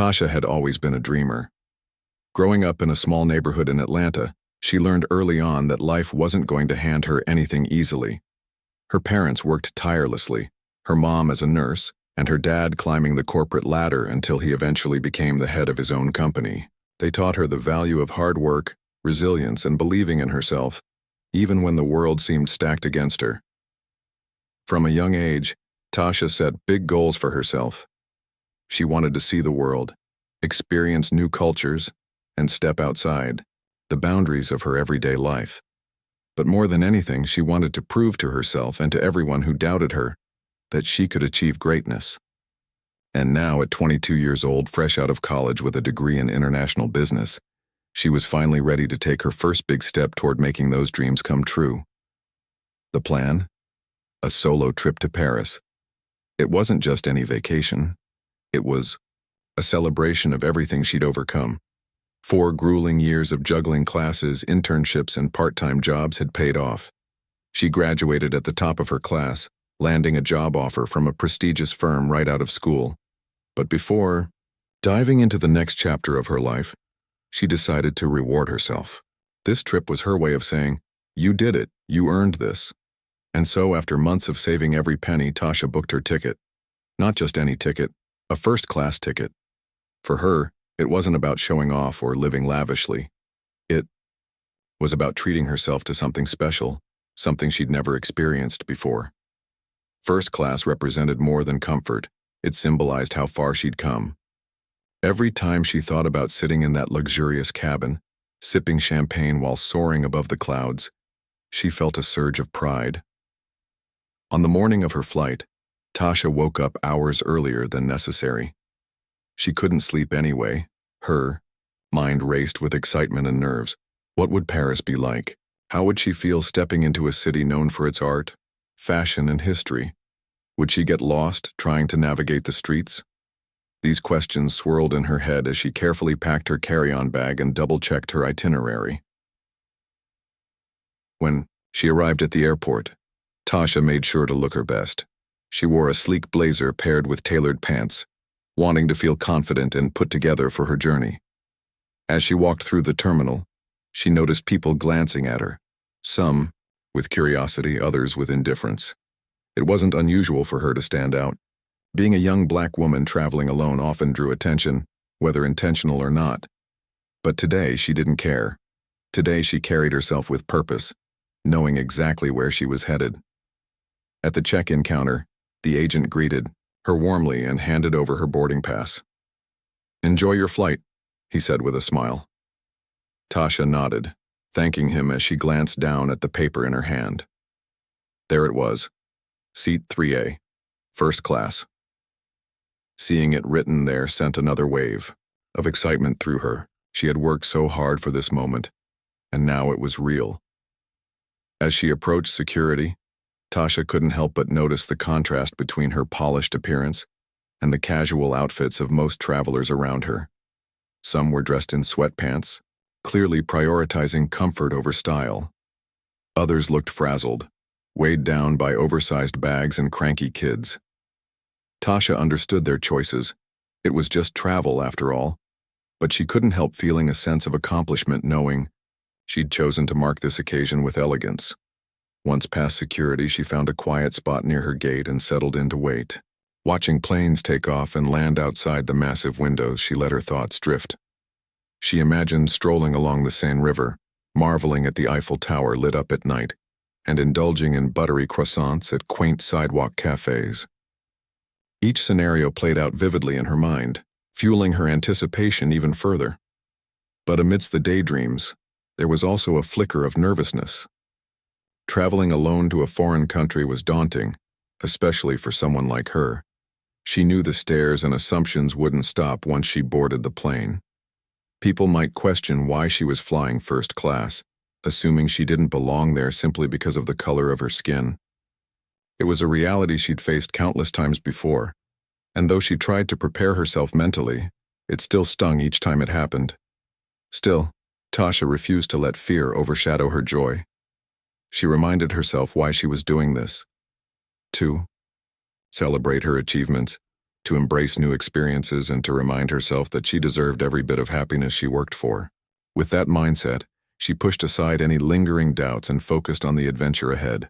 Tasha had always been a dreamer. Growing up in a small neighborhood in Atlanta, she learned early on that life wasn't going to hand her anything easily. Her parents worked tirelessly, her mom as a nurse, and her dad climbing the corporate ladder until he eventually became the head of his own company. They taught her the value of hard work, resilience, and believing in herself, even when the world seemed stacked against her. From a young age, Tasha set big goals for herself. She wanted to see the world, experience new cultures, and step outside the boundaries of her everyday life. But more than anything, she wanted to prove to herself and to everyone who doubted her that she could achieve greatness. And now, at 22 years old, fresh out of college with a degree in international business, she was finally ready to take her first big step toward making those dreams come true. The plan? A solo trip to Paris. It wasn't just any vacation. It was a celebration of everything she'd overcome. 4 grueling years of juggling classes, internships, and part-time jobs had paid off. She graduated at the top of her class, landing a job offer from a prestigious firm right out of school. But before diving into the next chapter of her life, she decided to reward herself. This trip was her way of saying, "You did it, you earned this." And so, after months of saving every penny, Tasha booked her ticket. Not just any ticket, a first-class ticket. For her, it wasn't about showing off or living lavishly. It was about treating herself to something special, something she'd never experienced before. First class represented more than comfort. It symbolized how far she'd come. Every time she thought about sitting in that luxurious cabin, sipping champagne while soaring above the clouds, she felt a surge of pride. On the morning of her flight, Tasha woke up hours earlier than necessary. She couldn't sleep anyway. Her mind raced with excitement and nerves. What would Paris be like? How would she feel stepping into a city known for its art, fashion, and history? Would she get lost trying to navigate the streets? These questions swirled in her head as she carefully packed her carry-on bag and double-checked her itinerary. When she arrived at the airport, Tasha made sure to look her best. She wore a sleek blazer paired with tailored pants, wanting to feel confident and put together for her journey. As she walked through the terminal, she noticed people glancing at her, some with curiosity, others with indifference. It wasn't unusual for her to stand out. Being a young black woman traveling alone often drew attention, whether intentional or not. But today she didn't care. Today she carried herself with purpose, knowing exactly where she was headed. At the check-in counter, the agent greeted her warmly and handed over her boarding pass. "Enjoy your flight," he said with a smile. Tasha nodded, thanking him as she glanced down at the paper in her hand. There it was, Seat 3A, First Class. Seeing it written there sent another wave of excitement through her. She had worked so hard for this moment, and now it was real. As she approached security, Tasha couldn't help but notice the contrast between her polished appearance and the casual outfits of most travelers around her. Some were dressed in sweatpants, clearly prioritizing comfort over style. Others looked frazzled, weighed down by oversized bags and cranky kids. Tasha understood their choices. It was just travel, after all. But she couldn't help feeling a sense of accomplishment knowing she'd chosen to mark this occasion with elegance. Once past security, she found a quiet spot near her gate and settled in to wait. Watching planes take off and land outside the massive windows, she let her thoughts drift. She imagined strolling along the Seine River, marveling at the Eiffel Tower lit up at night, and indulging in buttery croissants at quaint sidewalk cafes. Each scenario played out vividly in her mind, fueling her anticipation even further. But amidst the daydreams, there was also a flicker of nervousness. Traveling alone to a foreign country was daunting, especially for someone like her. She knew the stares and assumptions wouldn't stop once she boarded the plane. People might question why she was flying first class, assuming she didn't belong there simply because of the color of her skin. It was a reality she'd faced countless times before, and though she tried to prepare herself mentally, it still stung each time it happened. Still, Tasha refused to let fear overshadow her joy. She reminded herself why she was doing this. To celebrate her achievements, to embrace new experiences and to remind herself that she deserved every bit of happiness she worked for. With that mindset, she pushed aside any lingering doubts and focused on the adventure ahead.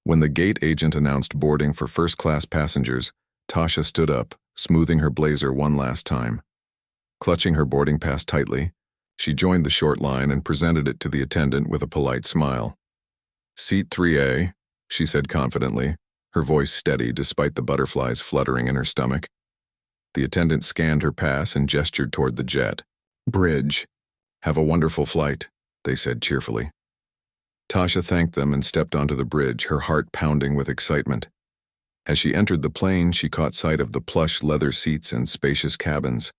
When the gate agent announced boarding for first-class passengers, Tasha stood up, smoothing her blazer one last time. Clutching her boarding pass tightly, she joined the short line and presented it to the attendant with a polite smile. "Seat 3A," she said confidently, her voice steady despite the butterflies fluttering in her stomach. The attendant scanned her pass and gestured toward the jet. "Bridge. Have a wonderful flight," they said cheerfully. Tasha thanked them and stepped onto the bridge, her heart pounding with excitement. As she entered the plane, she caught sight of the plush leather seats and spacious cabins.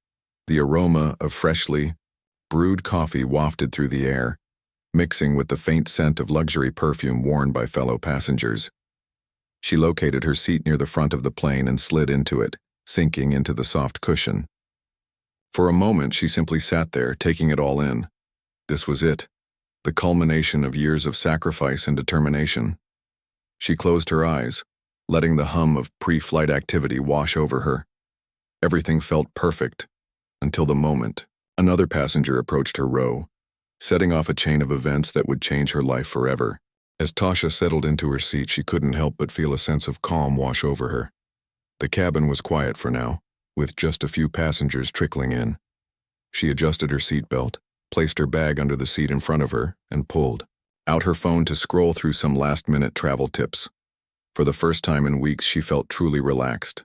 The aroma of freshly brewed coffee wafted through the air, mixing with the faint scent of luxury perfume worn by fellow passengers. She located her seat near the front of the plane and slid into it, sinking into the soft cushion. For a moment, she simply sat there, taking it all in. This was it, the culmination of years of sacrifice and determination. She closed her eyes, letting the hum of pre-flight activity wash over her. Everything felt perfect, until the moment another passenger approached her row, setting off a chain of events that would change her life forever. As Tasha settled into her seat, she couldn't help but feel a sense of calm wash over her. The cabin was quiet for now, with just a few passengers trickling in. She adjusted her seatbelt, placed her bag under the seat in front of her, and pulled out her phone to scroll through some last-minute travel tips. For the first time in weeks, she felt truly relaxed.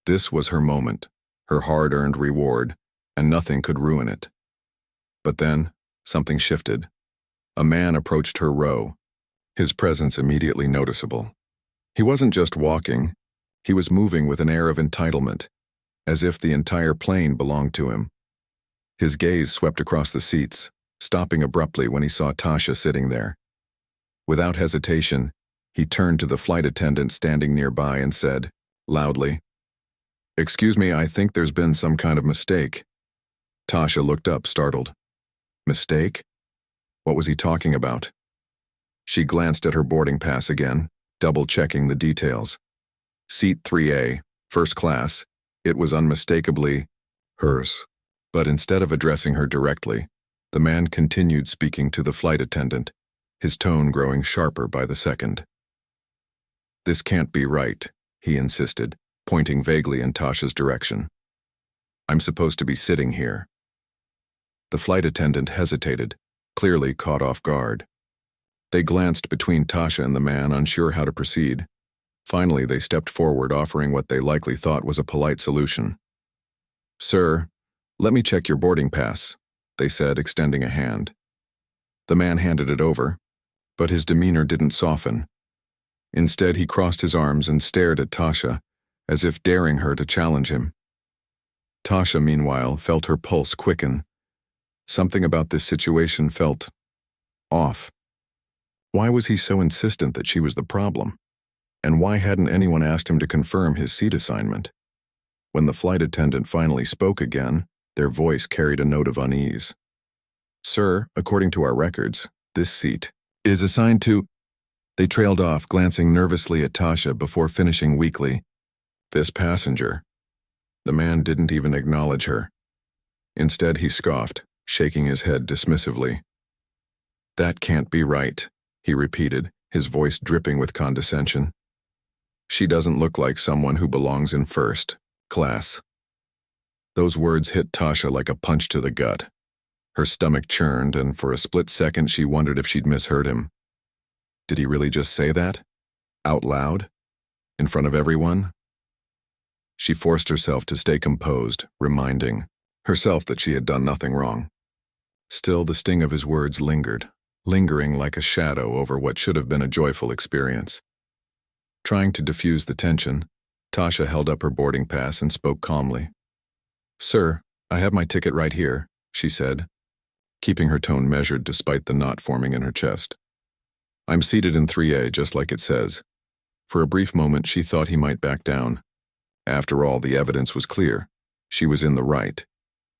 This was her moment, her hard-earned reward, and nothing could ruin it. But then, something shifted. A man approached her row, his presence immediately noticeable. He wasn't just walking, he was moving with an air of entitlement, as if the entire plane belonged to him. His gaze swept across the seats, stopping abruptly when he saw Tasha sitting there. Without hesitation, he turned to the flight attendant standing nearby and said, loudly, "Excuse me, I think there's been some kind of mistake." Tasha looked up, startled. Mistake? What was he talking about? She glanced at her boarding pass again, double-checking the details. Seat 3A, first class. It was unmistakably hers. But instead of addressing her directly, the man continued speaking to the flight attendant, his tone growing sharper by the second. "This can't be right," he insisted, pointing vaguely in Tasha's direction. "I'm supposed to be sitting here." The flight attendant hesitated, clearly caught off guard. They glanced between Tasha and the man, unsure how to proceed. Finally, they stepped forward, offering what they likely thought was a polite solution. "Sir, let me check your boarding pass," they said, extending a hand. The man handed it over, but his demeanor didn't soften. Instead, he crossed his arms and stared at Tasha, as if daring her to challenge him. Tasha, meanwhile, felt her pulse quicken. Something about this situation felt off. Why was he so insistent that she was the problem? And why hadn't anyone asked him to confirm his seat assignment? When the flight attendant finally spoke again, their voice carried a note of unease. "Sir, according to our records, this seat is assigned to—" They trailed off, glancing nervously at Tasha before finishing weakly, "This passenger." The man didn't even acknowledge her. Instead, he scoffed, shaking his head dismissively. "That can't be right," he repeated, his voice dripping with condescension. "She doesn't look like someone who belongs in first class." Those words hit Tasha like a punch to the gut. Her stomach churned, and for a split second she wondered if she'd misheard him. Did he really just say that? Out loud? In front of everyone? She forced herself to stay composed, reminding herself that she had done nothing wrong. Still, the sting of his words lingered, lingering like a shadow over what should have been a joyful experience. Trying to diffuse the tension, Tasha held up her boarding pass and spoke calmly. "Sir, I have my ticket right here," she said, keeping her tone measured despite the knot forming in her chest. "I'm seated in 3A, just like it says." For a brief moment, she thought he might back down. After all, the evidence was clear. She was in the right.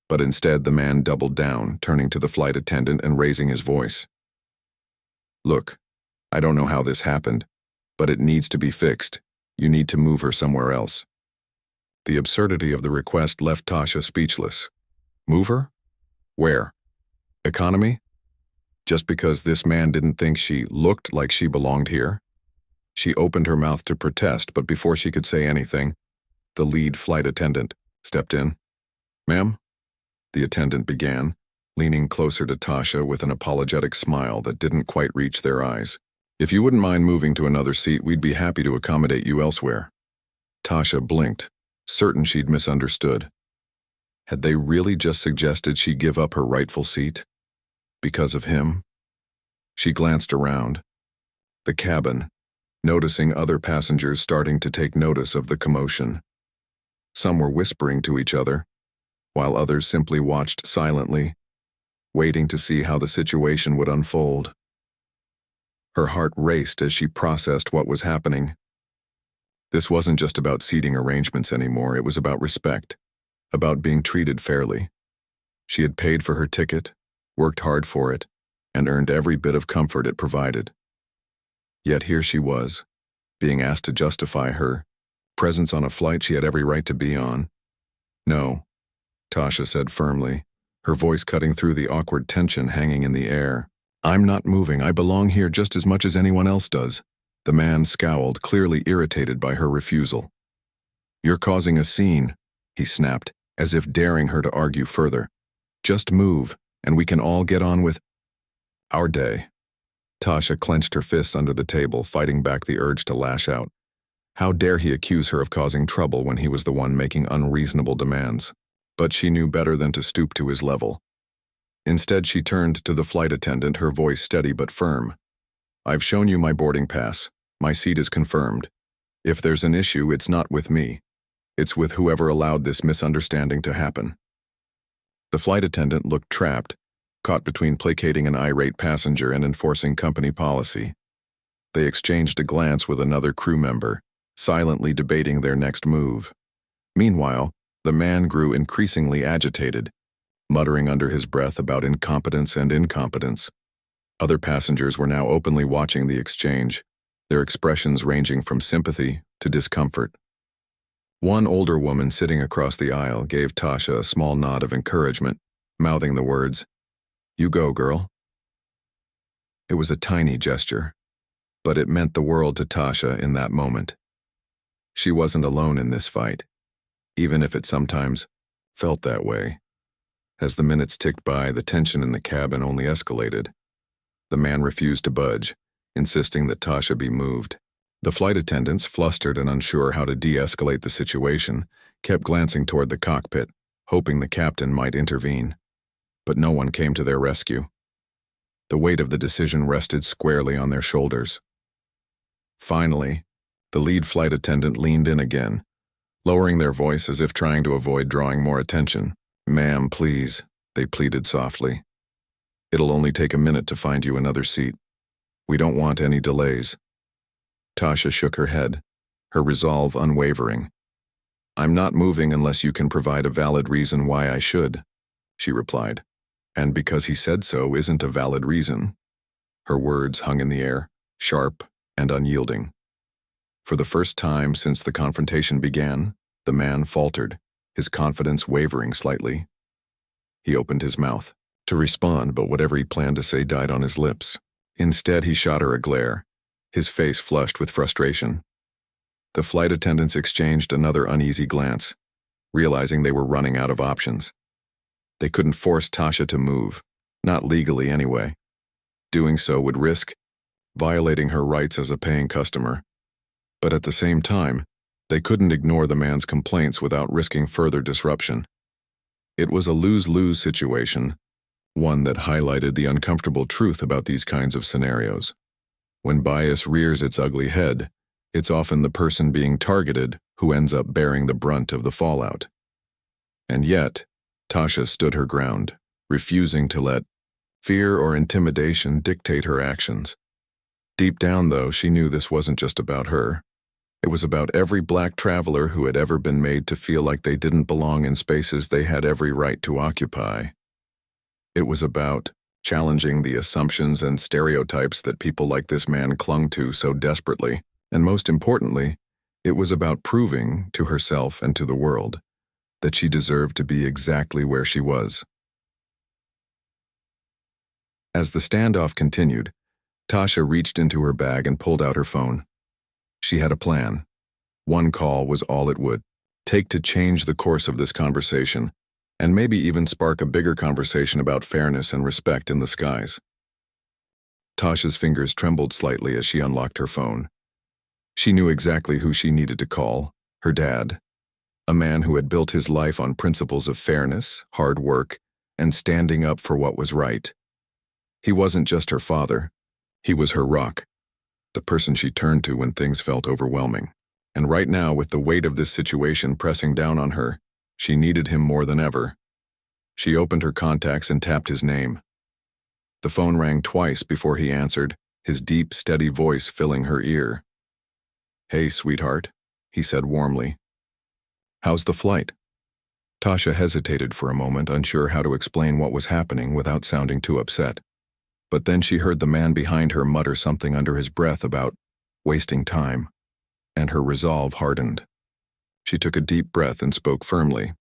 But instead, the man doubled down, turning to the flight attendant and raising his voice. "Look, I don't know how this happened, but it needs to be fixed. You need to move her somewhere else." The absurdity of the request left Tasha speechless. Move her? Where? Economy? Just because this man didn't think she looked like she belonged here? She opened her mouth to protest, but before she could say anything, the lead flight attendant stepped in. Ma'am? The attendant began, leaning closer to Tasha with an apologetic smile that didn't quite reach their eyes. If you wouldn't mind moving to another seat, we'd be happy to accommodate you elsewhere. Tasha blinked, certain she'd misunderstood. Had they really just suggested she give up her rightful seat? Because of him? She glanced around. The cabin, noticing other passengers starting to take notice of the commotion. Some were whispering to each other, while others simply watched silently, waiting to see how the situation would unfold. Her heart raced as she processed what was happening. This wasn't just about seating arrangements anymore, it was about respect, about being treated fairly. She had paid for her ticket, worked hard for it, and earned every bit of comfort it provided. Yet here she was, being asked to justify her presence on a flight she had every right to be on. No, Tasha said firmly, her voice cutting through the awkward tension hanging in the air. I'm not moving. I belong here just as much as anyone else does. The man scowled, clearly irritated by her refusal. You're causing a scene, he snapped, as if daring her to argue further. Just move, and we can all get on with our day. Tasha clenched her fists under the table, fighting back the urge to lash out. How dare he accuse her of causing trouble when he was the one making unreasonable demands? But she knew better than to stoop to his level. Instead, she turned to the flight attendant, her voice steady but firm. I've shown you my boarding pass. My seat is confirmed. If there's an issue, it's not with me. It's with whoever allowed this misunderstanding to happen. The flight attendant looked trapped, caught between placating an irate passenger and enforcing company policy. They exchanged a glance with another crew member, silently debating their next move. Meanwhile, the man grew increasingly agitated, muttering under his breath about incompetence and incompetence. Other passengers were now openly watching the exchange, their expressions ranging from sympathy to discomfort. One older woman sitting across the aisle gave Tasha a small nod of encouragement, mouthing the words, "You go, girl." It was a tiny gesture, but it meant the world to Tasha in that moment. She wasn't alone in this fight, even if it sometimes felt that way. As the minutes ticked by, the tension in the cabin only escalated. The man refused to budge, insisting that Tasha be moved. The flight attendants, flustered and unsure how to de-escalate the situation, kept glancing toward the cockpit, hoping the captain might intervene. But no one came to their rescue. The weight of the decision rested squarely on their shoulders. Finally, the lead flight attendant leaned in again, lowering their voice as if trying to avoid drawing more attention. "Ma'am, please," they pleaded softly. "It'll only take a minute to find you another seat. We don't want any delays." Tasha shook her head, her resolve unwavering. "I'm not moving unless you can provide a valid reason why I should," she replied. "And because he said so isn't a valid reason." Her words hung in the air, sharp and unyielding. For the first time since the confrontation began, the man faltered, his confidence wavering slightly. He opened his mouth to respond, but whatever he planned to say died on his lips. Instead, he shot her a glare, his face flushed with frustration. The flight attendants exchanged another uneasy glance, realizing they were running out of options. They couldn't force Tasha to move, not legally anyway. Doing so would risk violating her rights as a paying customer. But at the same time, they couldn't ignore the man's complaints without risking further disruption. It was a lose-lose situation, one that highlighted the uncomfortable truth about these kinds of scenarios. When bias rears its ugly head, it's often the person being targeted who ends up bearing the brunt of the fallout. And yet, Tasha stood her ground, refusing to let fear or intimidation dictate her actions. Deep down, though, she knew this wasn't just about her. It was about every black traveler who had ever been made to feel like they didn't belong in spaces they had every right to occupy. It was about challenging the assumptions and stereotypes that people like this man clung to so desperately, and most importantly, It was about proving to herself and to the world that she deserved to be exactly where she was. As the standoff continued, Tasha reached into her bag and pulled out her phone. She had a plan. One call was all it would take to change the course of this conversation, and maybe even spark a bigger conversation about fairness and respect in the skies. Tasha's fingers trembled slightly as she unlocked her phone. She knew exactly who she needed to call, her dad, a man who had built his life on principles of fairness, hard work, and standing up for what was right. He wasn't just her father, he was her rock, the person she turned to when things felt overwhelming. And right now, with the weight of this situation pressing down on her, she needed him more than ever. She opened her contacts and tapped his name. The phone rang twice before he answered, his deep, steady voice filling her ear. "Hey, sweetheart," he said warmly. "How's the flight?" Tasha hesitated for a moment, unsure how to explain what was happening without sounding too upset. But then she heard the man behind her mutter something under his breath about wasting time, and her resolve hardened. She took a deep breath and spoke firmly.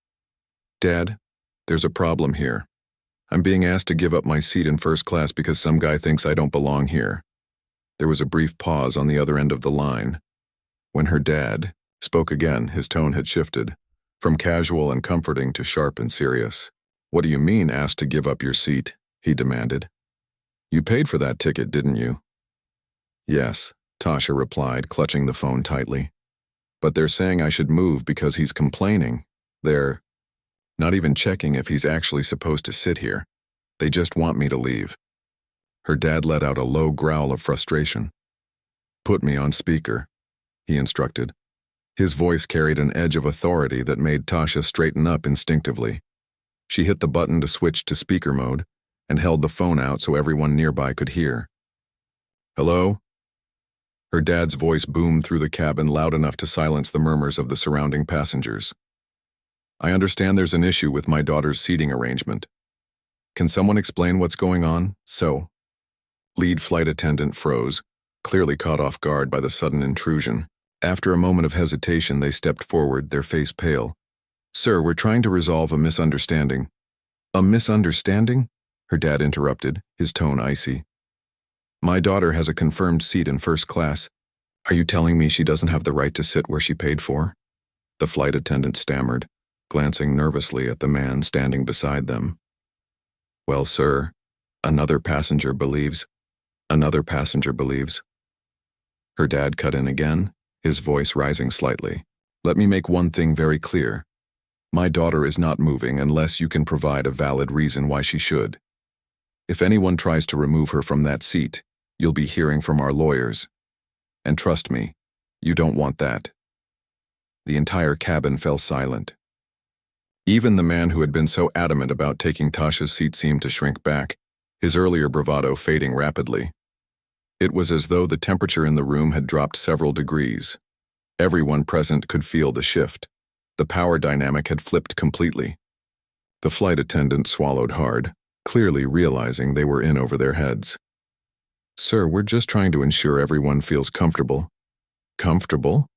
"Dad, there's a problem here. I'm being asked to give up my seat in first class because some guy thinks I don't belong here." There was a brief pause on the other end of the line. When her dad spoke again, his tone had shifted, from casual and comforting to sharp and serious. "What do you mean, asked to give up your seat?" he demanded. "You paid for that ticket, didn't you?" "Yes," Tasha replied, clutching the phone tightly. "But they're saying I should move because he's complaining. They're not even checking if he's actually supposed to sit here. They just want me to leave." Her dad let out a low growl of frustration. "Put me on speaker," he instructed. His voice carried an edge of authority that made Tasha straighten up instinctively. She hit the button to switch to speaker mode and held the phone out so everyone nearby could hear. "Hello?" Her dad's voice boomed through the cabin loud enough to silence the murmurs of the surrounding passengers. "I understand there's an issue with my daughter's seating arrangement. Can someone explain what's going on?" Lead flight attendant froze, clearly caught off guard by the sudden intrusion. After a moment of hesitation, they stepped forward, their face pale. "Sir, we're trying to resolve a misunderstanding." "A misunderstanding?" her dad interrupted, his tone icy. "My daughter has a confirmed seat in first class. Are you telling me she doesn't have the right to sit where she paid for?" The flight attendant stammered, glancing nervously at the man standing beside them. "Well, sir, another passenger believes. Her dad cut in again, his voice rising slightly. "Let me make one thing very clear. My daughter is not moving unless you can provide a valid reason why she should. If anyone tries to remove her from that seat, you'll be hearing from our lawyers. And trust me, you don't want that." The entire cabin fell silent. Even the man who had been so adamant about taking Tasha's seat seemed to shrink back, his earlier bravado fading rapidly. It was as though the temperature in the room had dropped several degrees. Everyone present could feel the shift. The power dynamic had flipped completely. The flight attendant swallowed hard, clearly realizing they were in over their heads. "Sir, we're just trying to ensure everyone feels comfortable." "Comfortable?"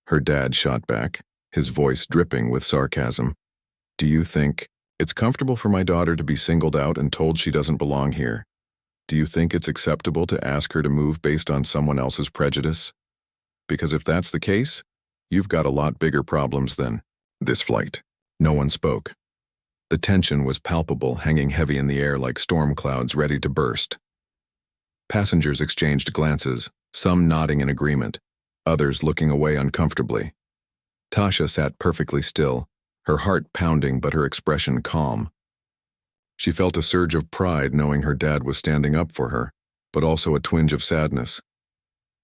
her dad shot back, his voice dripping with sarcasm. "Do you think it's comfortable for my daughter to be singled out and told she doesn't belong here? Do you think it's acceptable to ask her to move based on someone else's prejudice? Because if that's the case, you've got a lot bigger problems than this flight." No one spoke. The tension was palpable, hanging heavy in the air like storm clouds ready to burst. Passengers exchanged glances, some nodding in agreement, others looking away uncomfortably. Tasha sat perfectly still, her heart pounding but her expression calm. She felt a surge of pride knowing her dad was standing up for her, but also a twinge of sadness.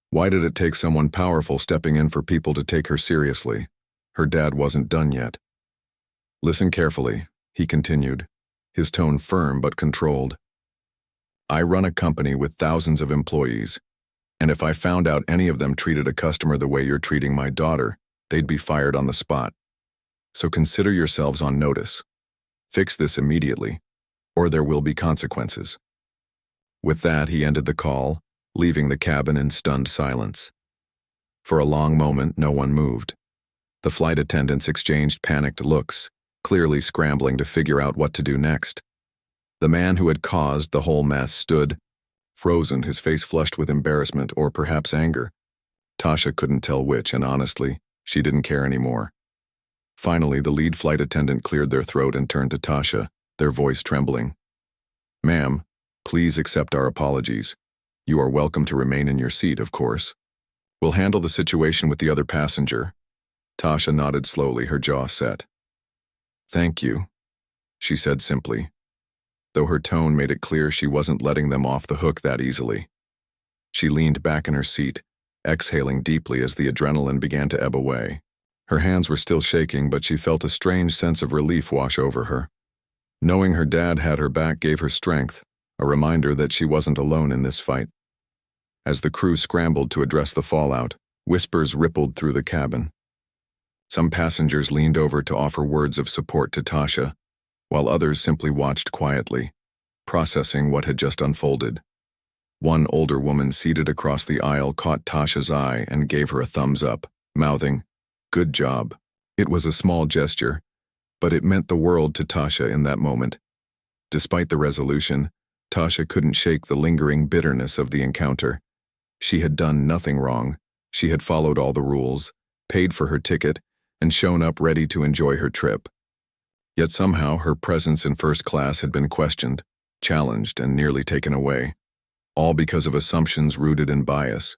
Why did it take someone powerful stepping in for people to take her seriously? Her dad wasn't done yet. "Listen carefully," he continued, his tone firm but controlled. "I run a company with thousands of employees, and if I found out any of them treated a customer the way you're treating my daughter, they'd be fired on the spot. So consider yourselves on notice. Fix this immediately, or there will be consequences." With that, he ended the call, leaving the cabin in stunned silence. For a long moment, no one moved. The flight attendants exchanged panicked looks, clearly scrambling to figure out what to do next. The man who had caused the whole mess stood, frozen, his face flushed with embarrassment or perhaps anger. Tasha couldn't tell which, and honestly, she didn't care anymore. Finally, the lead flight attendant cleared their throat and turned to Tasha, their voice trembling. "Ma'am, please accept our apologies. You are welcome to remain in your seat, of course. We'll handle the situation with the other passenger." Tasha nodded slowly, her jaw set. "Thank you," she said simply, though her tone made it clear she wasn't letting them off the hook that easily. She leaned back in her seat, exhaling deeply as the adrenaline began to ebb away. Her hands were still shaking, but she felt a strange sense of relief wash over her. Knowing her dad had her back gave her strength, a reminder that she wasn't alone in this fight. As the crew scrambled to address the fallout, whispers rippled through the cabin. Some passengers leaned over to offer words of support to Tasha, while others simply watched quietly, processing what had just unfolded. One older woman seated across the aisle caught Tasha's eye and gave her a thumbs up, mouthing, "Good job." It was a small gesture, but it meant the world to Tasha in that moment. Despite the resolution, Tasha couldn't shake the lingering bitterness of the encounter. She had done nothing wrong. She had followed all the rules, paid for her ticket, and shown up ready to enjoy her trip. Yet somehow her presence in first class had been questioned, challenged, and nearly taken away, all because of assumptions rooted in bias.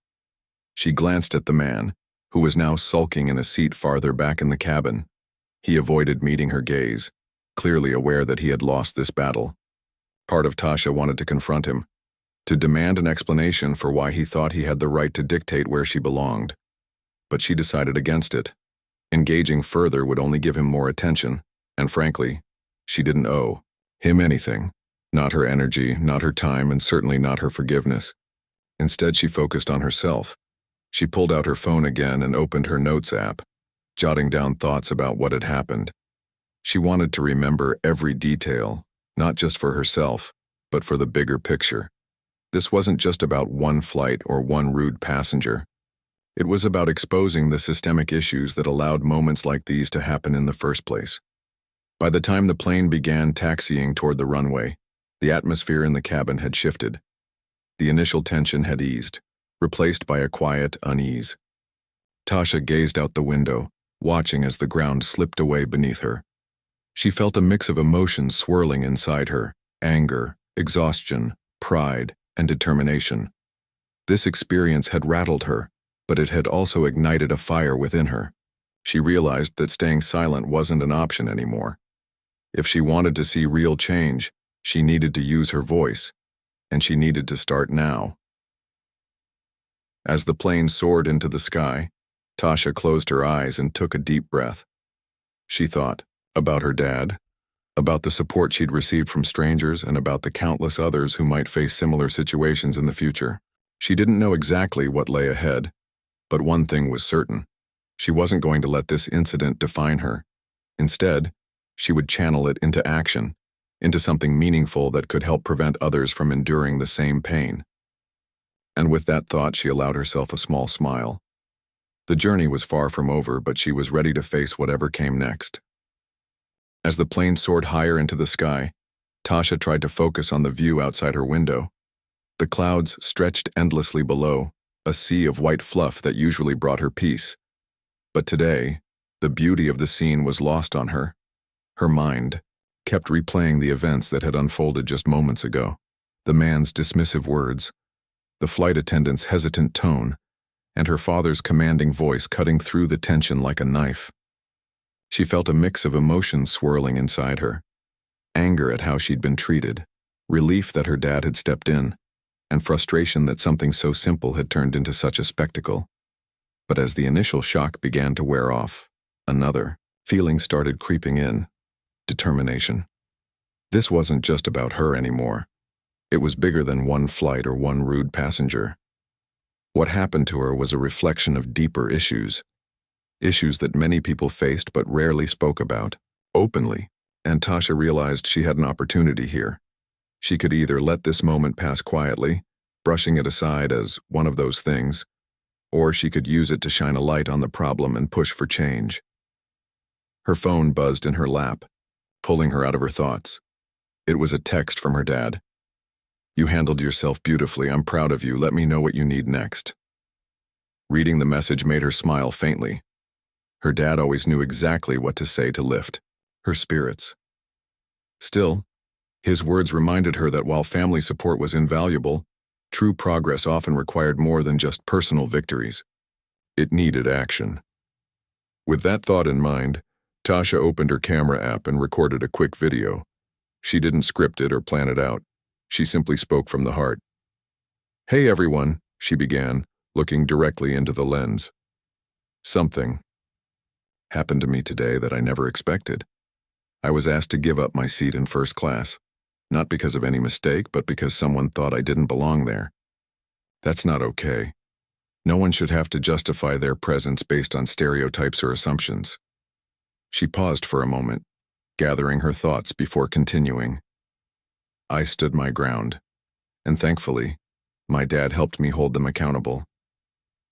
She glanced at the man, who was now sulking in a seat farther back in the cabin. He avoided meeting her gaze, clearly aware that he had lost this battle. Part of Tasha wanted to confront him, to demand an explanation for why he thought he had the right to dictate where she belonged. But she decided against it. Engaging further would only give him more attention, and frankly, she didn't owe him anything. Not her energy, not her time, and certainly not her forgiveness. Instead, she focused on herself. She pulled out her phone again and opened her notes app, jotting down thoughts about what had happened. She wanted to remember every detail, not just for herself, but for the bigger picture. This wasn't just about one flight or one rude passenger. It was about exposing the systemic issues that allowed moments like these to happen in the first place. By the time the plane began taxiing toward the runway, the atmosphere in the cabin had shifted. The initial tension had eased, replaced by a quiet unease. Tasha gazed out the window, watching as the ground slipped away beneath her. She felt a mix of emotions swirling inside her: anger, exhaustion, pride, and determination. This experience had rattled her, but it had also ignited a fire within her. She realized that staying silent wasn't an option anymore. If she wanted to see real change, she needed to use her voice, and she needed to start now. As the plane soared into the sky, Tasha closed her eyes and took a deep breath. She thought about her dad, about the support she'd received from strangers, and about the countless others who might face similar situations in the future. She didn't know exactly what lay ahead, but one thing was certain: she wasn't going to let this incident define her. Instead, she would channel it into action, into something meaningful that could help prevent others from enduring the same pain. And with that thought, she allowed herself a small smile. The journey was far from over, but she was ready to face whatever came next. As the plane soared higher into the sky, Tasha tried to focus on the view outside her window. The clouds stretched endlessly below, a sea of white fluff that usually brought her peace. But today, the beauty of the scene was lost on her. Her mind kept replaying the events that had unfolded just moments ago. The man's dismissive words, the flight attendant's hesitant tone, and her father's commanding voice cutting through the tension like a knife. She felt a mix of emotions swirling inside her: anger at how she'd been treated, relief that her dad had stepped in, and frustration that something so simple had turned into such a spectacle. But as the initial shock began to wear off, another feeling started creeping in: determination. This wasn't just about her anymore. It was bigger than one flight or one rude passenger. What happened to her was a reflection of deeper issues that many people faced but rarely spoke about openly, and Tasha realized she had an opportunity here. She could either let this moment pass quietly, brushing it aside as one of those things, or she could use it to shine a light on the problem and push for change. Her phone buzzed in her lap, pulling her out of her thoughts. It was a text from her dad. "You handled yourself beautifully. I'm proud of you. Let me know what you need next." Reading the message made her smile faintly. Her dad always knew exactly what to say to lift her spirits. Still, his words reminded her that while family support was invaluable, true progress often required more than just personal victories. It needed action. With that thought in mind, Tasha opened her camera app and recorded a quick video. She didn't script it or plan it out. She simply spoke from the heart. "Hey everyone," she began, looking directly into the lens. "Something happened to me today that I never expected. I was asked to give up my seat in first class, not because of any mistake, but because someone thought I didn't belong there. That's not okay. No one should have to justify their presence based on stereotypes or assumptions." She paused for a moment, gathering her thoughts before continuing. "I stood my ground, and thankfully, my dad helped me hold them accountable.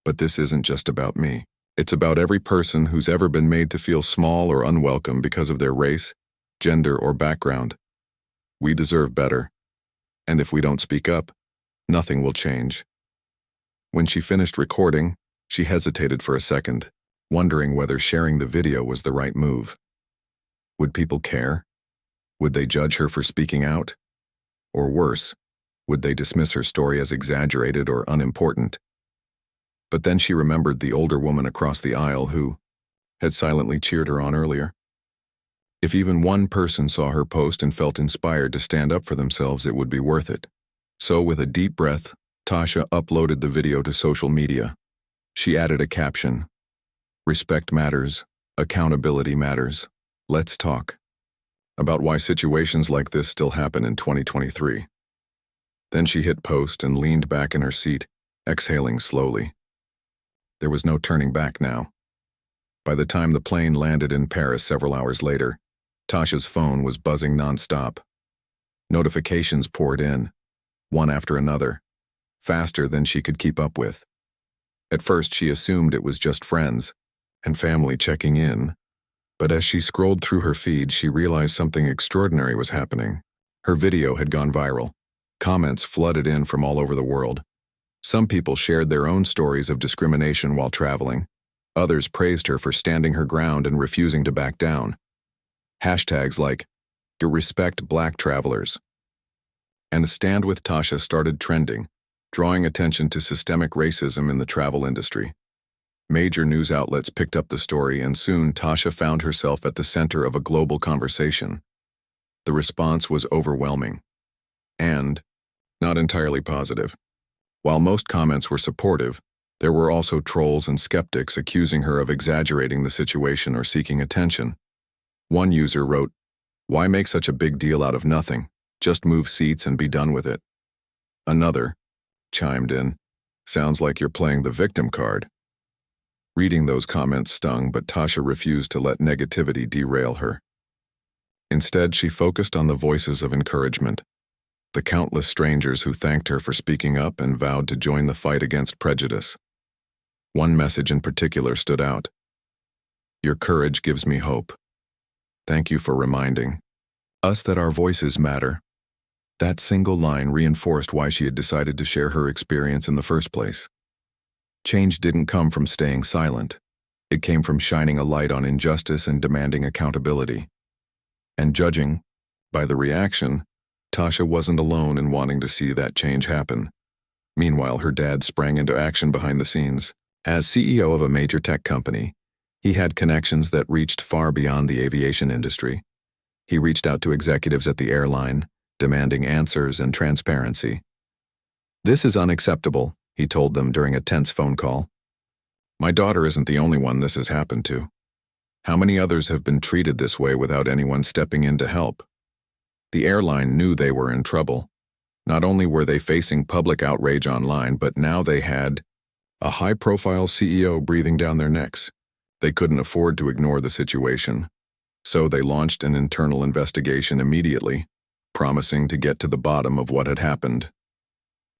But this isn't just about me. It's about every person who's ever been made to feel small or unwelcome because of their race, gender, or background. We deserve better, and if we don't speak up, nothing will change." When she finished recording, she hesitated for a second, wondering whether sharing the video was the right move. Would people care? Would they judge her for speaking out? Or worse, would they dismiss her story as exaggerated or unimportant? But then she remembered the older woman across the aisle who had silently cheered her on earlier. If even one person saw her post and felt inspired to stand up for themselves, it would be worth it. So with a deep breath, Tasha uploaded the video to social media. She added a caption: "Respect matters, accountability matters. Let's talk." About why situations like this still happen in 2023. Then she hit post and leaned back in her seat, exhaling slowly. There was no turning back now. By the time the plane landed in Paris several hours later, Tasha's phone was buzzing nonstop. Notifications poured in, one after another, faster than she could keep up with. At first, she assumed it was just friends and family checking in, but as she scrolled through her feed, she realized something extraordinary was happening. Her video had gone viral. Comments flooded in from all over the world. Some people shared their own stories of discrimination while traveling. Others praised her for standing her ground and refusing to back down. Hashtags like "Respect Black Travelers" and "Stand with Tasha" started trending, drawing attention to systemic racism in the travel industry. Major news outlets picked up the story, and soon Tasha found herself at the center of a global conversation. The response was overwhelming and not entirely positive. While most comments were supportive, there were also trolls and skeptics accusing her of exaggerating the situation or seeking attention. One user wrote, "Why make such a big deal out of nothing? Just move seats and be done with it." Another chimed in, "Sounds like you're playing the victim card." Reading those comments stung, but Tasha refused to let negativity derail her. Instead, she focused on the voices of encouragement, the countless strangers who thanked her for speaking up and vowed to join the fight against prejudice. One message in particular stood out. "Your courage gives me hope. Thank you for reminding us that our voices matter." That single line reinforced why she had decided to share her experience in the first place. Change didn't come from staying silent. It came from shining a light on injustice and demanding accountability. And judging by the reaction, Tasha wasn't alone in wanting to see that change happen. Meanwhile, her dad sprang into action behind the scenes. As CEO of a major tech company, he had connections that reached far beyond the aviation industry. He reached out to executives at the airline, demanding answers and transparency. "This is unacceptable," he told them during a tense phone call. "My daughter isn't the only one this has happened to. How many others have been treated this way without anyone stepping in to help?" The airline knew they were in trouble. Not only were they facing public outrage online, but now they had a high-profile CEO breathing down their necks. They couldn't afford to ignore the situation, so they launched an internal investigation immediately, promising to get to the bottom of what had happened.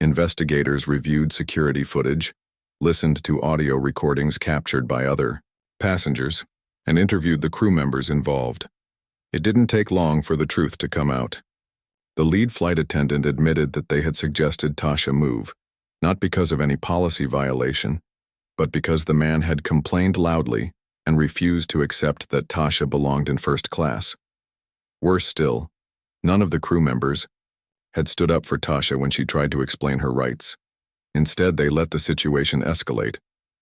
Investigators reviewed security footage, listened to audio recordings captured by other passengers, and interviewed the crew members involved. It didn't take long for the truth to come out. The lead flight attendant admitted that they had suggested Tasha move, not because of any policy violation, but because the man had complained loudly and refused to accept that Tasha belonged in first class. Worse still, none of the crew members had stood up for Tasha when she tried to explain her rights. Instead, they let the situation escalate,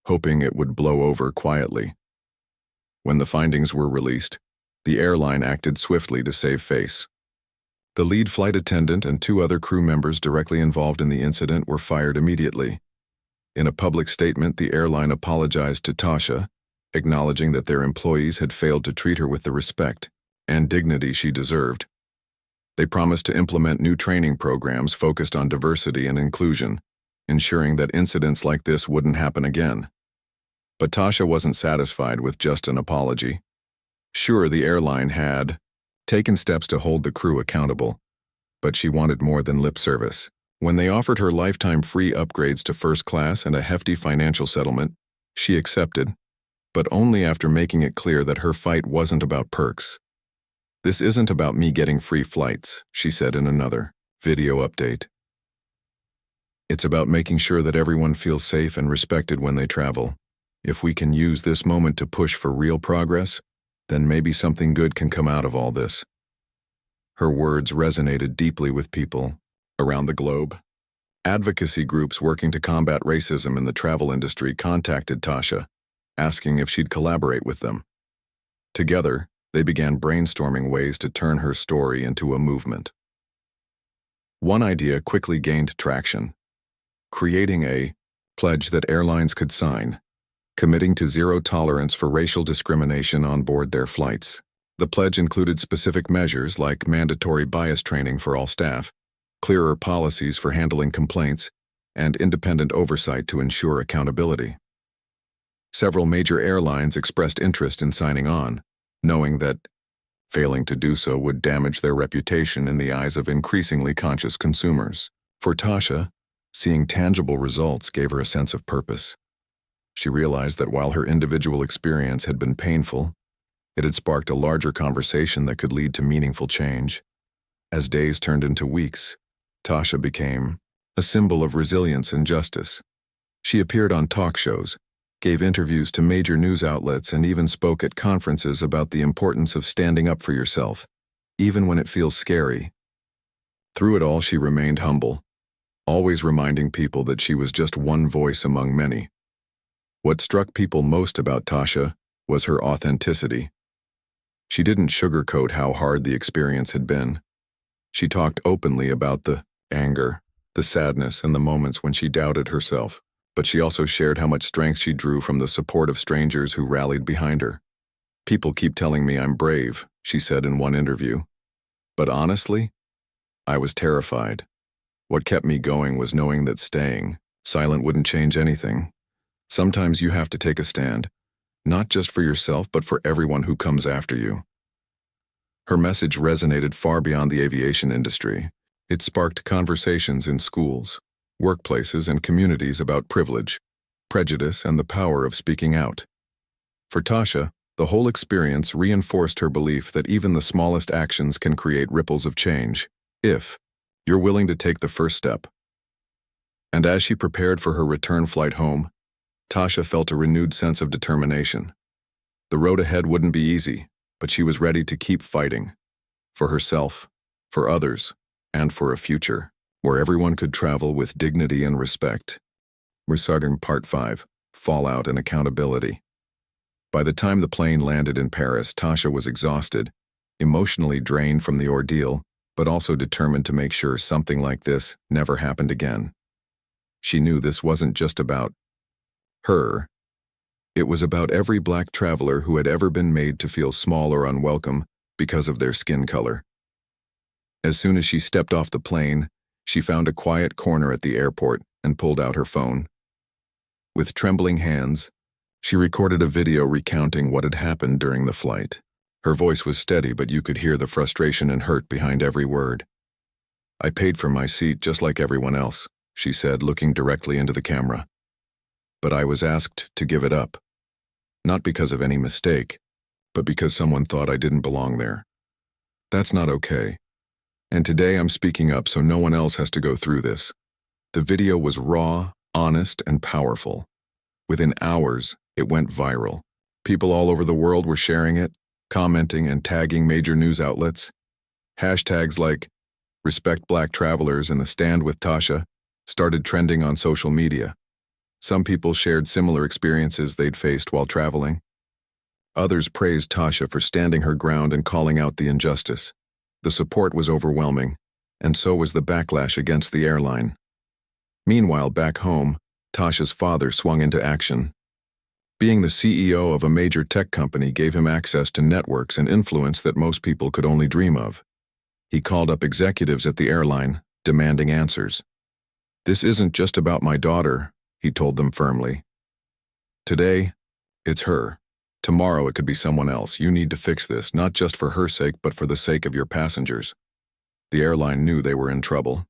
hoping it would blow over quietly. When the findings were released, the airline acted swiftly to save face. The lead flight attendant and 2 other crew members directly involved in the incident were fired immediately. In a public statement, the airline apologized to Tasha, acknowledging that their employees had failed to treat her with the respect and dignity she deserved. They promised to implement new training programs focused on diversity and inclusion, ensuring that incidents like this wouldn't happen again. But Tasha wasn't satisfied with just an apology. Sure, the airline had taken steps to hold the crew accountable, but she wanted more than lip service. When they offered her lifetime free upgrades to first class and a hefty financial settlement, she accepted, but only after making it clear that her fight wasn't about perks. "This isn't about me getting free flights," she said in another video update. "It's about making sure that everyone feels safe and respected when they travel. If we can use this moment to push for real progress, then maybe something good can come out of all this." Her words resonated deeply with people around the globe. Advocacy groups working to combat racism in the travel industry contacted Tasha, asking if she'd collaborate with them. Together, they began brainstorming ways to turn her story into a movement. One idea quickly gained traction: creating a pledge that airlines could sign, committing to zero tolerance for racial discrimination on board their flights. The pledge included specific measures like mandatory bias training for all staff, clearer policies for handling complaints, and independent oversight to ensure accountability. Several major airlines expressed interest in signing on, knowing that failing to do so would damage their reputation in the eyes of increasingly conscious consumers. For Tasha, seeing tangible results gave her a sense of purpose. She realized that while her individual experience had been painful, it had sparked a larger conversation that could lead to meaningful change. As days turned into weeks, Tasha became a symbol of resilience and justice. She appeared on talk shows, gave interviews to major news outlets, and even spoke at conferences about the importance of standing up for yourself, even when it feels scary. Through it all, she remained humble, always reminding people that she was just one voice among many. What struck people most about Tasha was her authenticity. She didn't sugarcoat how hard the experience had been. She talked openly about the anger, the sadness, and the moments when she doubted herself, but she also shared how much strength she drew from the support of strangers who rallied behind her. "People keep telling me I'm brave," she said in one interview. "But honestly, I was terrified. What kept me going was knowing that staying silent wouldn't change anything. Sometimes you have to take a stand, not just for yourself, but for everyone who comes after you." Her message resonated far beyond the aviation industry. It sparked conversations in schools, workplaces, and communities about privilege, prejudice, and the power of speaking out. For Tasha, the whole experience reinforced her belief that even the smallest actions can create ripples of change, if you're willing to take the first step. And as she prepared for her return flight home, Tasha felt a renewed sense of determination. The road ahead wouldn't be easy, but she was ready to keep fighting. For herself, for others, and for a future where everyone could travel with dignity and respect. We're starting Part 5, Fallout and Accountability. By the time the plane landed in Paris, Tasha was exhausted, emotionally drained from the ordeal, but also determined to make sure something like this never happened again. She knew this wasn't just about her. It was about every Black traveler who had ever been made to feel small or unwelcome because of their skin color. As soon as she stepped off the plane, she found a quiet corner at the airport and pulled out her phone. With trembling hands, she recorded a video recounting what had happened during the flight. Her voice was steady, but you could hear the frustration and hurt behind every word. "I paid for my seat just like everyone else," she said, looking directly into the camera. but I was asked to give it up. Not because of any mistake, but because someone thought I didn't belong there. That's not okay. And today I'm speaking up so no one else has to go through this. The video was raw, honest, and powerful. Within hours, it went viral. People all over the world were sharing it, commenting and tagging major news outlets. Hashtags like "Respect Black Travelers" and "The Stand with Tasha" started trending on social media. Some people shared similar experiences they'd faced while traveling. Others praised Tasha for standing her ground and calling out the injustice. The support was overwhelming, and so was the backlash against the airline. Meanwhile, back home, Tasha's father swung into action. Being the CEO of a major tech company gave him access to networks and influence that most people could only dream of. He called up executives at the airline, demanding answers. "This isn't just about my daughter," he told them firmly. "Today, it's her. Tomorrow it could be someone else. You need to fix this, not just for her sake, but for the sake of your passengers." The airline knew they were in trouble.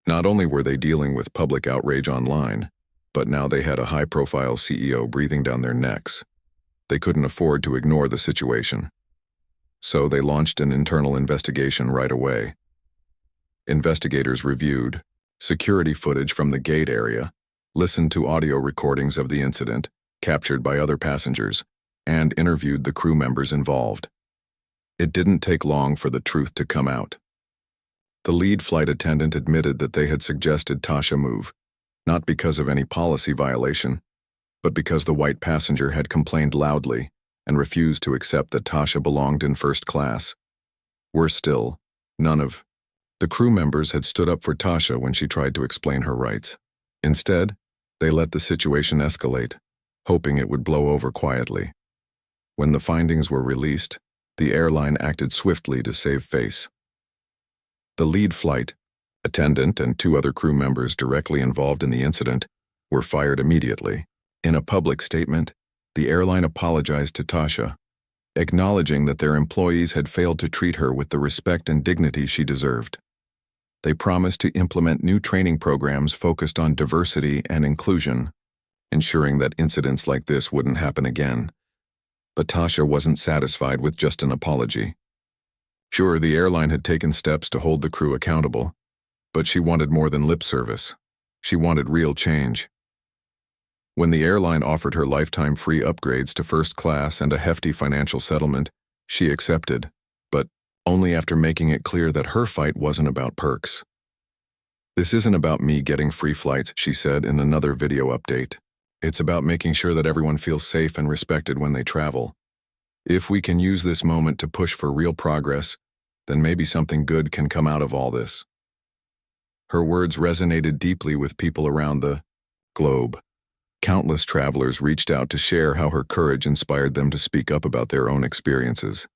Not only were they dealing with public outrage online, but now they had a high-profile CEO breathing down their necks. They couldn't afford to ignore the situation. So they launched an internal investigation right away. Investigators reviewed security footage from the gate area, listened to audio recordings of the incident, captured by other passengers, and interviewed the crew members involved. It didn't take long for the truth to come out. The lead flight attendant admitted that they had suggested Tasha move, not because of any policy violation, but because the white passenger had complained loudly and refused to accept that Tasha belonged in first class. Worse still, none of the crew members had stood up for Tasha when she tried to explain her rights. Instead, they let the situation escalate, hoping it would blow over quietly. When the findings were released, the airline acted swiftly to save face. The lead flight attendant and 2 other crew members directly involved in the incident were fired immediately. In a public statement, the airline apologized to Tasha, acknowledging that their employees had failed to treat her with the respect and dignity she deserved. They promised to implement new training programs focused on diversity and inclusion, ensuring that incidents like this wouldn't happen again. But Tasha wasn't satisfied with just an apology. Sure, the airline had taken steps to hold the crew accountable, but she wanted more than lip service. She wanted real change. When the airline offered her lifetime free upgrades to first class and a hefty financial settlement, she accepted, but only after making it clear that her fight wasn't about perks. "This isn't about me getting free flights," she said in another video update. "It's about making sure that everyone feels safe and respected when they travel. If we can use this moment to push for real progress, then maybe something good can come out of all this." Her words resonated deeply with people around the globe. Countless travelers reached out to share how her courage inspired them to speak up about their own experiences.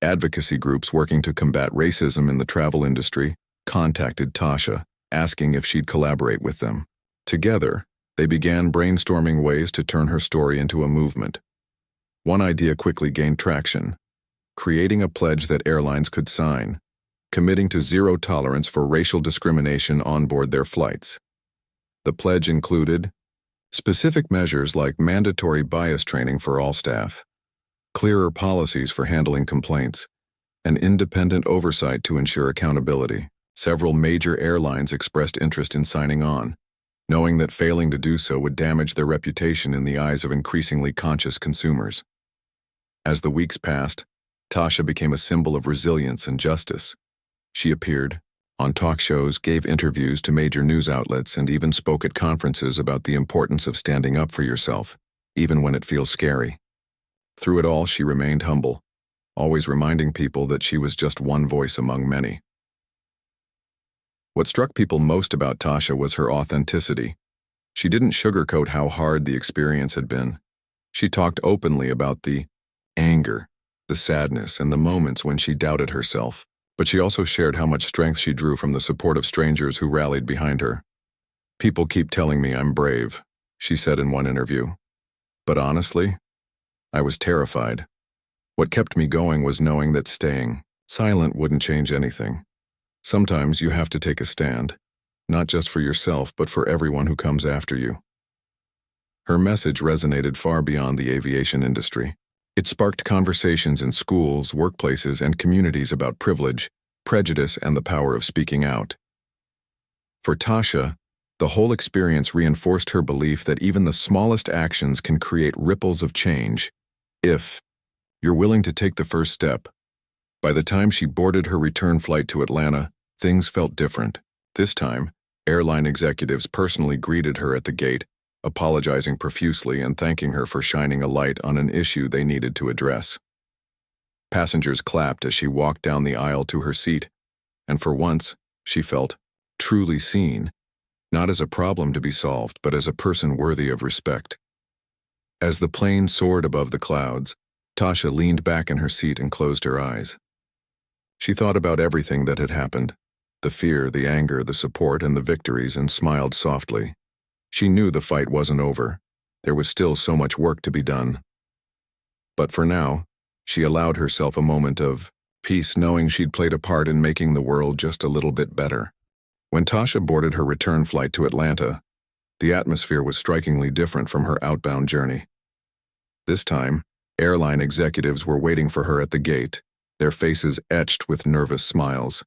Advocacy groups working to combat racism in the travel industry contacted Tasha, asking if she'd collaborate with them. Together, they began brainstorming ways to turn her story into a movement. One idea quickly gained traction: creating a pledge that airlines could sign, committing to zero tolerance for racial discrimination on board their flights. The pledge included specific measures like mandatory bias training for all staff, clearer policies for handling complaints, and independent oversight to ensure accountability. Several major airlines expressed interest in signing on, knowing that failing to do so would damage their reputation in the eyes of increasingly conscious consumers. As the weeks passed, Tasha became a symbol of resilience and justice. She appeared on talk shows, gave interviews to major news outlets, and even spoke at conferences about the importance of standing up for yourself, even when it feels scary. Through it all, she remained humble, always reminding people that she was just one voice among many. What struck people most about Tasha was her authenticity. She didn't sugarcoat how hard the experience had been. She talked openly about the anger, the sadness, and the moments when she doubted herself. But she also shared how much strength she drew from the support of strangers who rallied behind her. "People keep telling me I'm brave," she said in one interview. "But honestly, I was terrified. What kept me going was knowing that staying silent wouldn't change anything. Sometimes you have to take a stand, not just for yourself, but for everyone who comes after you." Her message resonated far beyond the aviation industry. It sparked conversations in schools, workplaces, and communities about privilege, prejudice, and the power of speaking out. For Tasha, the whole experience reinforced her belief that even the smallest actions can create ripples of change, if you're willing to take the first step. By the time she boarded her return flight to Atlanta, things felt different. This time, airline executives personally greeted her at the gate, apologizing profusely and thanking her for shining a light on an issue they needed to address. Passengers clapped as she walked down the aisle to her seat, and for once, she felt truly seen, not as a problem to be solved, but as a person worthy of respect. As the plane soared above the clouds, Tasha leaned back in her seat and closed her eyes. She thought about everything that had happened, the fear, the anger, the support, and the victories, and smiled softly. She knew the fight wasn't over. There was still so much work to be done. But for now, she allowed herself a moment of peace, knowing she'd played a part in making the world just a little bit better. When Tasha boarded her return flight to Atlanta, the atmosphere was strikingly different from her outbound journey. This time, airline executives were waiting for her at the gate, their faces etched with nervous smiles.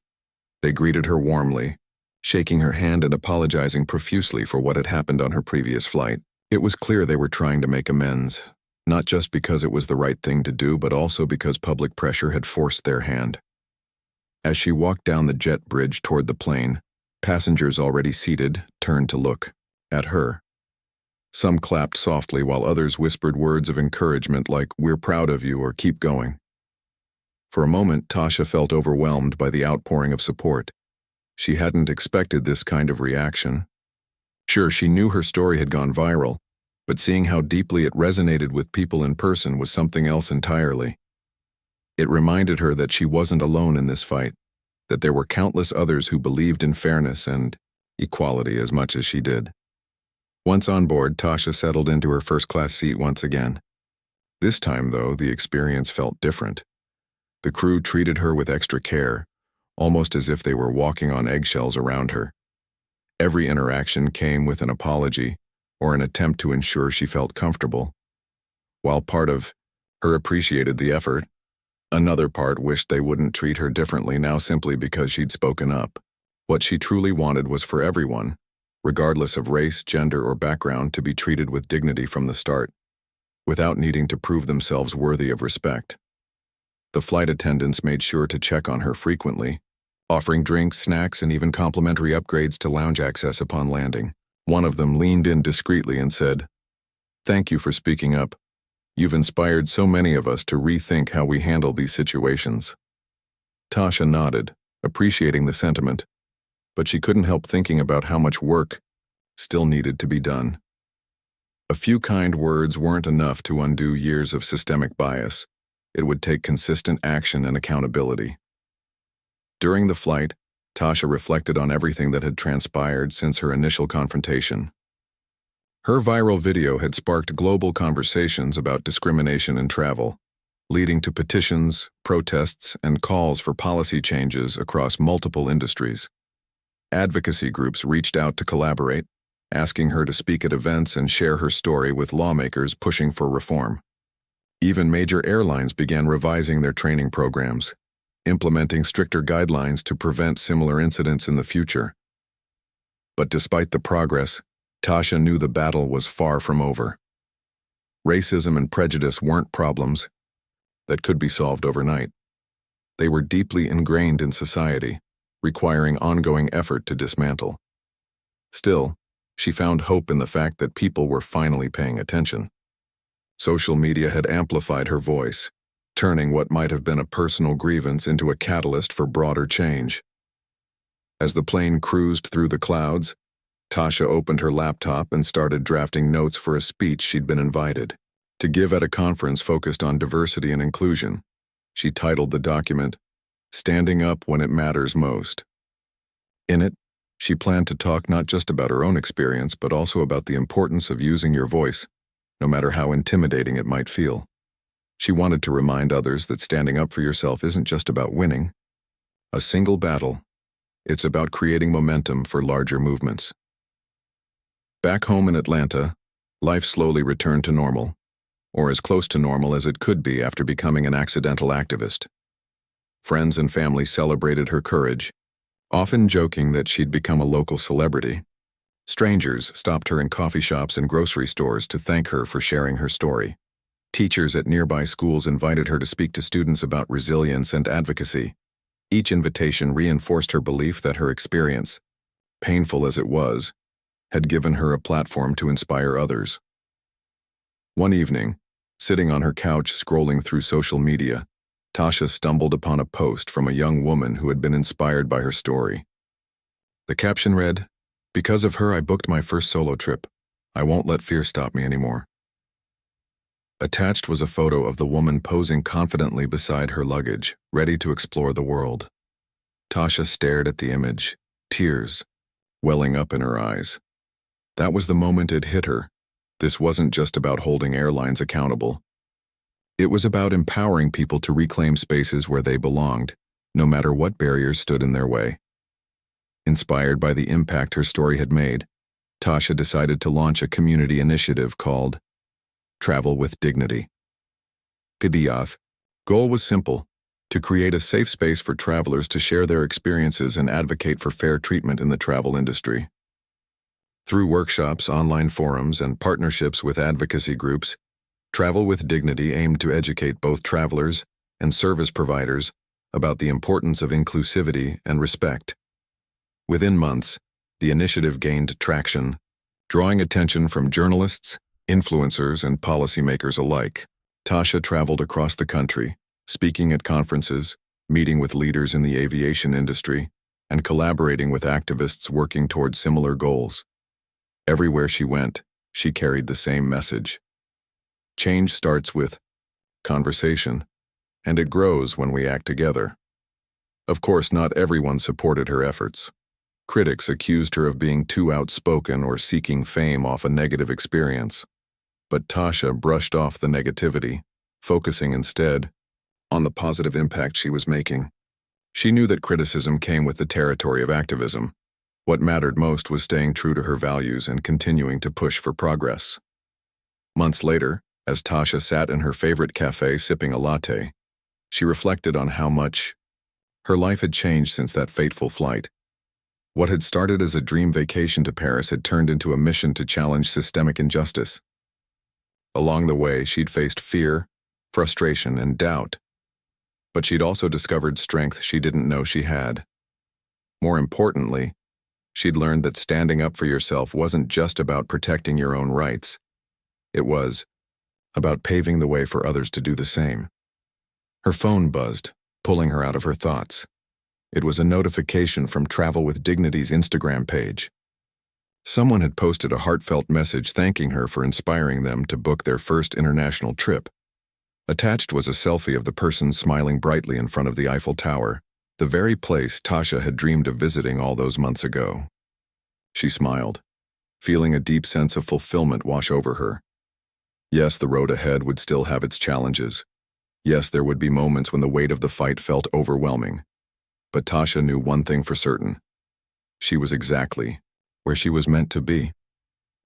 They greeted her warmly, shaking her hand and apologizing profusely for what had happened on her previous flight. It was clear they were trying to make amends, not just because it was the right thing to do, but also because public pressure had forced their hand. As she walked down the jet bridge toward the plane, passengers already seated turned to look at her. Some clapped softly while others whispered words of encouragement like, "We're proud of you," or "Keep going." For a moment, Tasha felt overwhelmed by the outpouring of support. She hadn't expected this kind of reaction. Sure, she knew her story had gone viral, but seeing how deeply it resonated with people in person was something else entirely. It reminded her that she wasn't alone in this fight, that there were countless others who believed in fairness and equality as much as she did. Once on board, Tasha settled into her first-class seat once again. This time, though, the experience felt different. The crew treated her with extra care, almost as if they were walking on eggshells around her. Every interaction came with an apology or an attempt to ensure she felt comfortable. While part of her appreciated the effort, another part wished they wouldn't treat her differently now simply because she'd spoken up. What she truly wanted was for everyone, regardless of race, gender, or background, to be treated with dignity from the start, without needing to prove themselves worthy of respect. The flight attendants made sure to check on her frequently, offering drinks, snacks, and even complimentary upgrades to lounge access upon landing. One of them leaned in discreetly and said, "Thank you for speaking up. You've inspired so many of us to rethink how we handle these situations." Tasha nodded, appreciating the sentiment, but she couldn't help thinking about how much work still needed to be done. A few kind words weren't enough to undo years of systemic bias. It would take consistent action and accountability. During the flight, Tasha reflected on everything that had transpired since her initial confrontation. Her viral video had sparked global conversations about discrimination in travel, leading to petitions, protests, and calls for policy changes across multiple industries. Advocacy groups reached out to collaborate, asking her to speak at events and share her story with lawmakers pushing for reform. Even major airlines began revising their training programs, implementing stricter guidelines to prevent similar incidents in the future. But despite the progress, Tasha knew the battle was far from over. Racism and prejudice weren't problems that could be solved overnight. They were deeply ingrained in society, requiring ongoing effort to dismantle. Still, she found hope in the fact that people were finally paying attention. Social media had amplified her voice, turning what might have been a personal grievance into a catalyst for broader change. As the plane cruised through the clouds, Tasha opened her laptop and started drafting notes for a speech she'd been invited to give at a conference focused on diversity and inclusion. She titled the document, "Standing Up When It Matters Most." In it, she planned to talk not just about her own experience, but also about the importance of using your voice, no matter how intimidating it might feel. She wanted to remind others that standing up for yourself isn't just about winning a single battle. It's about creating momentum for larger movements. Back home in Atlanta, Life slowly returned to normal, or as close to normal as it could be after becoming an accidental activist. Friends and family celebrated her courage, often joking that she'd become a local celebrity. Strangers stopped her in coffee shops and grocery stores to thank her for sharing her story. Teachers at nearby schools invited her to speak to students about resilience and advocacy. Each invitation reinforced her belief that her experience, painful as it was, had given her a platform to inspire others. One evening, sitting on her couch scrolling through social media, Tasha stumbled upon a post from a young woman who had been inspired by her story. The caption read, "Because of her, I booked my first solo trip. I won't let fear stop me anymore." Attached was a photo of the woman posing confidently beside her luggage, ready to explore the world. Tasha stared at the image, tears welling up in her eyes. That was the moment it hit her. This wasn't just about holding airlines accountable. It was about empowering people to reclaim spaces where they belonged, no matter what barriers stood in their way. Inspired by the impact her story had made, Tasha decided to launch a community initiative called Travel with Dignity. Gidiyaf. Goal was simple: to create a safe space for travelers to share their experiences and advocate for fair treatment in the travel industry. Through workshops, online forums, and partnerships with advocacy groups, Travel with Dignity aimed to educate both travelers and service providers about the importance of inclusivity and respect. Within months, the initiative gained traction, drawing attention from journalists, influencers, and policymakers alike. Tasha traveled across the country, speaking at conferences, meeting with leaders in the aviation industry, and collaborating with activists working toward similar goals. Everywhere she went, she carried the same message. Change starts with conversation, and it grows when we act together. Of course, not everyone supported her efforts. Critics accused her of being too outspoken or seeking fame off a negative experience. But Tasha brushed off the negativity, focusing instead on the positive impact she was making. She knew that criticism came with the territory of activism. What mattered most was staying true to her values and continuing to push for progress. Months later, as Tasha sat in her favorite cafe sipping a latte, she reflected on how much her life had changed since that fateful flight. What had started as a dream vacation to Paris had turned into a mission to challenge systemic injustice. Along the way, she'd faced fear, frustration, and doubt. But she'd also discovered strength she didn't know she had. More importantly, she'd learned that standing up for yourself wasn't just about protecting your own rights. It was about paving the way for others to do the same. Her phone buzzed, pulling her out of her thoughts. It was a notification from Travel with Dignity's Instagram page. Someone had posted a heartfelt message thanking her for inspiring them to book their first international trip. Attached was a selfie of the person smiling brightly in front of the Eiffel Tower, the very place Tasha had dreamed of visiting all those months ago. She smiled, feeling a deep sense of fulfillment wash over her. Yes, the road ahead would still have its challenges. Yes, there would be moments when the weight of the fight felt overwhelming. But Tasha knew one thing for certain. She was exactly where she was meant to be.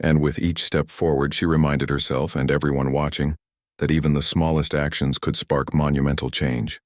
And with each step forward, she reminded herself and everyone watching that even the smallest actions could spark monumental change.